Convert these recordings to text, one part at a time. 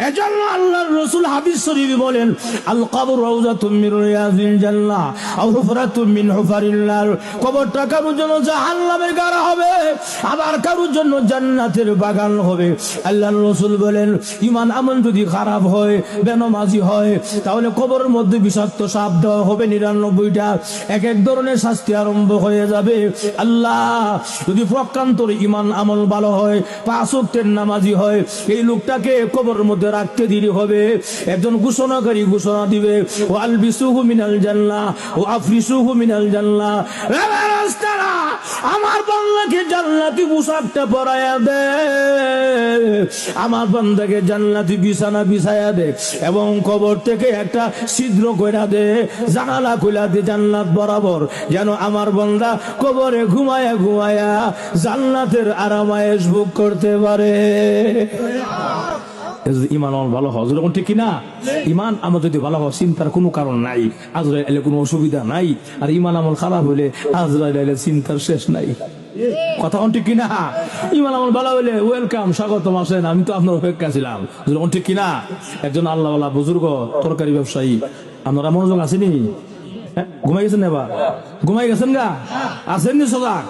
এজন্য আল্লাহর রাসূল হাদিস শরীফে বলেন, আল কবর রাউযাতুম মিন রিয়াজিল জান্নাহ আও হুফরাতুম মিন হুফারিন নার। কবরটা কারোর জন্য জাহান্নামের গাড়া হবে, আবার কারোর জন্য জান্নাতের বাগান হবে। আল্লাহর রাসূল বলেন, ঈমান আমল যদি খারাপ হয়, বেনামাজি হয়, তাহলে কবরের মধ্যে বিষাক্ত সাপ দেওয়া হবে ৯৯টা। এক এক ধরনের শাস্তি আরম্ভ হয়ে যাবে। আল্লাহ যদি প্রকান্তর ঈমান আমল ভালো হয়, ৫ ওয়াক্তের নামাজি হয়, এই লোকটাকে কবরের মধ্যে রাখতে দেরি হবে। একজন ঘোষণাকারী ঘোষণা দিবে, ও আলবিসুহু মিনাল জান্নাহ ও আফরিসুহু মিনাল জান্নাহ। আমার বান্দাকে জান্নাতি পোশাকটা পরায়া দে, আমার বান্দাকে জান্নাতি বিছানা বিছায়া দে, এবং কবর থেকে একটা ছিদ্র কইরা দে, জানালা কইলা দে জান্নাত বরাবর, যেন আমার বান্দা কবরে ঘুমায়া ঘুমায়া জান্নাতের আরামায়েশ ভোগ করতে পারে। ইমান আমল ভালো হয় যখন, ঠিক কিনা? ইমান আমল যদি ভালো হয়, চিন্তার কোনো কারণ নাই, আজরাইল এলে কোনো অসুবিধা নাই। আর ইমান আমল খারাপ হইলে আজরাইল এলে চিন্তার শেষ নাই। কথা ঠিক কিনা? ইমান আমল ভালো হইলে ওয়েলকাম, স্বাগতম, আসেন, আমি তো আপনার অপেক্ষা ছিলাম। যখন ঠিক কিনা? একজন আল্লাহওয়ালা বুজুর্গ তরকারি ব্যবসায়ী, আপনারা মনোযোগ আসেনি? ঘুমাই গেছেন এবার? ঘুমাই গেছেন গা? আসেননি সজাগ?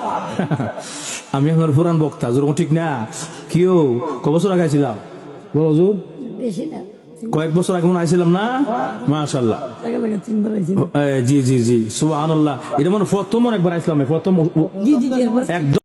আমি আপনার পুরান বক্তা, যেরকম ঠিক না? কেউ কবছর আগাইছিলাম হুজুর? কয়েক বছর আগে মনে আইছিলাম না? মাশাআল্লাহ, জি জি জি, সুবহানাল্লাহ। এটা মানে প্রথম একবার আইছিলাম, প্রথম একদম